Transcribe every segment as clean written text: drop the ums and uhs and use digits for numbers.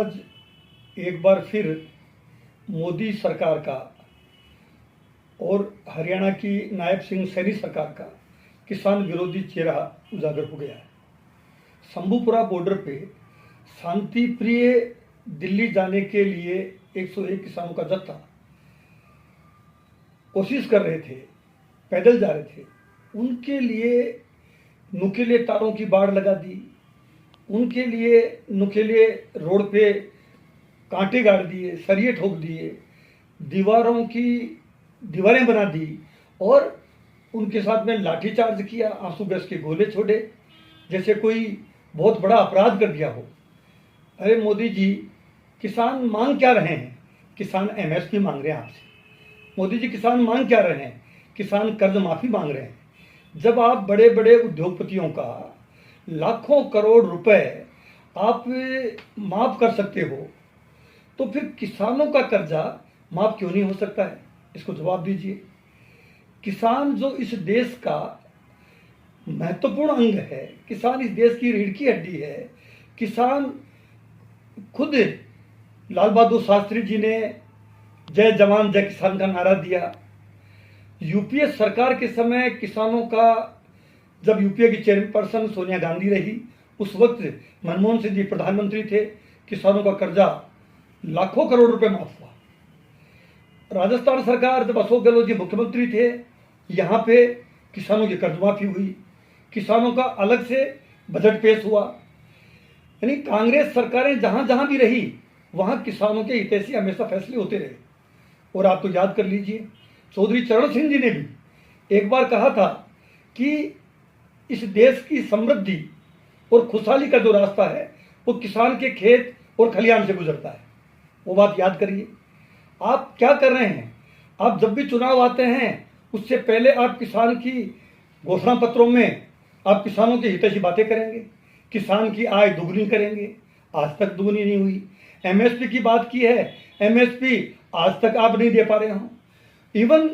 आज एक बार फिर मोदी सरकार का और हरियाणा की नायब सिंह सैनी सरकार का किसान विरोधी चेहरा उजागर हो गया है। शंभूपुरा बॉर्डर पे शांति प्रिय दिल्ली जाने के लिए 101 किसानों का जत्था कोशिश कर रहे थे, पैदल जा रहे थे। उनके लिए नुकीले तारों की बाड़ लगा दी, उनके लिए नुकीले रोड पे कांटे गाड़ दिए, सरिये ठोक दिए, दीवारें बना दी और उनके साथ में लाठीचार्ज किया, आंसू गैस के गोले छोड़े, जैसे कोई बहुत बड़ा अपराध कर दिया हो। अरे मोदी जी, किसान मांग क्या रहे हैं? किसान एमएसपी मांग रहे हैं आपसे। मोदी जी, किसान मांग क्या रहे हैं? किसान कर्ज माफी मांग रहे हैं। जब आप बड़े बड़े उद्योगपतियों का लाखों करोड़ रुपए आप माफ कर सकते हो, तो फिर किसानों का कर्जा माफ क्यों नहीं हो सकता है? इसको जवाब दीजिए। किसान जो इस देश का महत्वपूर्ण अंग है, किसान इस देश की रीढ़ की हड्डी है। किसान खुद लाल बहादुर शास्त्री जी ने जय जवान जय किसान का नारा दिया। यूपीए सरकार के समय किसानों का, जब यूपीए की चेयरपर्सन सोनिया गांधी रही, उस वक्त मनमोहन सिंह जी प्रधानमंत्री थे, किसानों का कर्जा लाखों करोड़ रुपए माफ हुआ। राजस्थान सरकार जब अशोक गहलोत जी मुख्यमंत्री थे, यहाँ पे किसानों की कर्ज माफी हुई, किसानों का अलग से बजट पेश हुआ। यानी कांग्रेस सरकारें जहां जहां भी रही, वहां किसानों के हितैषी हमेशा फैसले होते रहे। और आप तो याद कर लीजिए, चौधरी चरण सिंह जी ने भी एक बार कहा था कि इस देश की समृद्धि और खुशहाली का जो रास्ता है वो किसान के खेत और खलिहान से गुजरता है। वो बात याद करिए। आप क्या कर रहे हैं? आप जब भी चुनाव आते हैं, उससे पहले आप किसान की घोषणा पत्रों में आप किसानों की हितैषी बातें करेंगे, किसान की आय दुगनी करेंगे। आज तक दुगनी नहीं हुई। एमएसपी की बात की है, एमएसपी आज तक आप नहीं दे पा रहे हो। इवन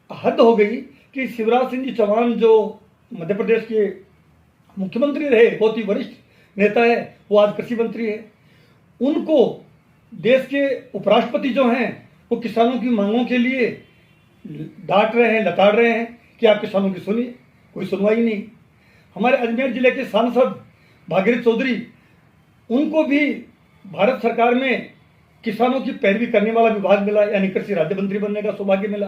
हद हो गई कि शिवराज सिंह जी चौहान, जो मध्य प्रदेश के मुख्यमंत्री रहे, बहुत ही वरिष्ठ नेता है, वो आज कृषि मंत्री है। उनको देश के उपराष्ट्रपति जो हैं, वो किसानों की मांगों के लिए डांट रहे हैं, लताड़ रहे हैं कि आप किसानों की सुनिए। कोई सुनवाई नहीं। हमारे अजमेर जिले के सांसद भागीरथ चौधरी, उनको भी भारत सरकार में किसानों की पैरवी करने वाला विभाग मिला, यानी कृषि राज्य मंत्री बनने का सौभाग्य मिला।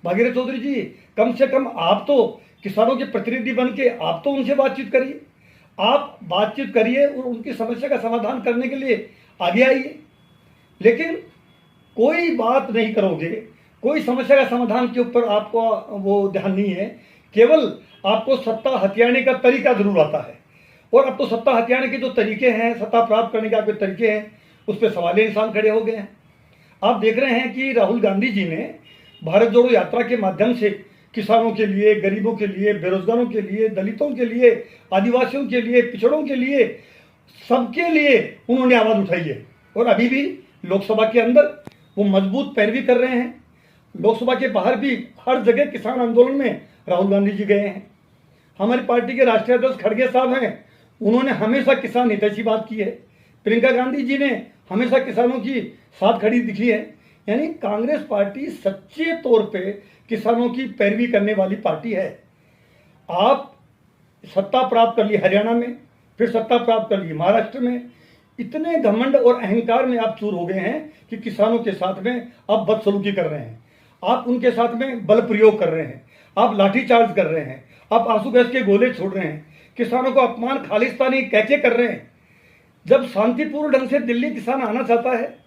भागीरथ चौधरी जी, कम से कम आप तो किसानों के प्रतिनिधि बन के आप तो उनसे बातचीत करिए। आप बातचीत करिए और उनकी समस्या का समाधान करने के लिए आगे आइए। लेकिन कोई बात नहीं करोगे, कोई समस्या का समाधान के ऊपर आपको वो ध्यान नहीं है। केवल आपको सत्ता हथियाने का तरीका जरूर आता है। और अब तो सत्ता हथियाने के जो तरीके हैं, सत्ता प्राप्त करने के आपके तरीके हैं, उस पर सवालिया निशान खड़े हो गए हैं। आप देख रहे हैं कि राहुल गांधी जी ने भारत जोड़ो यात्रा के माध्यम से किसानों के लिए, गरीबों के लिए, बेरोजगारों के लिए, दलितों के लिए, आदिवासियों के लिए, पिछड़ों के लिए, सबके लिए उन्होंने आवाज उठाई है। और अभी भी लोकसभा के अंदर वो मजबूत पैरवी कर रहे हैं। लोकसभा के बाहर भी हर जगह किसान आंदोलन में राहुल गांधी जी गए हैं। हमारी पार्टी के राष्ट्रीय अध्यक्ष खड़गे साहब हैं, उन्होंने हमेशा किसान हितैषी बात की है। प्रियंका गांधी जी ने हमेशा किसानों की साथ खड़ी दिखी है। यानी कांग्रेस पार्टी सच्चे तौर पे किसानों की पैरवी करने वाली पार्टी है। आप सत्ता प्राप्त कर ली हरियाणा में, फिर सत्ता प्राप्त कर ली महाराष्ट्र में। इतने घमंड और अहंकार में आप चूर हो गए हैं कि किसानों के साथ में आप बदसलूकी कर रहे हैं, आप उनके साथ में बल प्रयोग कर रहे हैं, आप लाठीचार्ज कर रहे हैं, आप आंसू गैस के गोले छोड़ रहे हैं, किसानों को अपमान खालिस्तानी कहके कर रहे हैं। जब शांतिपूर्ण ढंग से दिल्ली किसान आना चाहता है,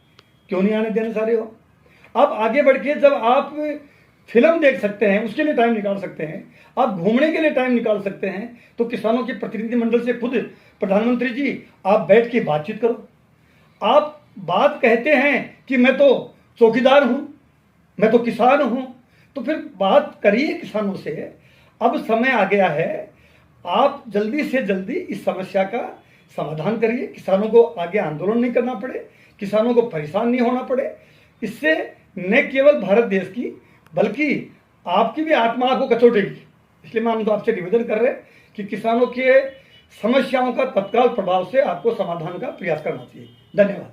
क्यों नहीं आने देने चाह रहे हो? आप आगे बढ़ के जब आप फिल्म देख सकते हैं, उसके लिए टाइम निकाल सकते हैं, आप घूमने के लिए टाइम निकाल सकते हैं, तो किसानों के प्रतिनिधिमंडल से खुद प्रधानमंत्री जी आप बैठ के बातचीत करो। आप बात कहते हैं कि मैं तो चौकीदार हूं, मैं तो किसान हूं, तो फिर बात करिए किसानों से। अब समय आ गया है, आप जल्दी से जल्दी इस समस्या का समाधान करिए। किसानों को आगे आंदोलन नहीं करना पड़े, किसानों को परेशान नहीं होना पड़े। इससे न केवल भारत देश की, बल्कि आपकी भी आत्मा को कचोटेगी। इसलिए हम तो आपसे निवेदन कर रहे हैं कि किसानों के समस्याओं का तत्काल प्रभाव से आपको समाधान का प्रयास करना चाहिए। धन्यवाद।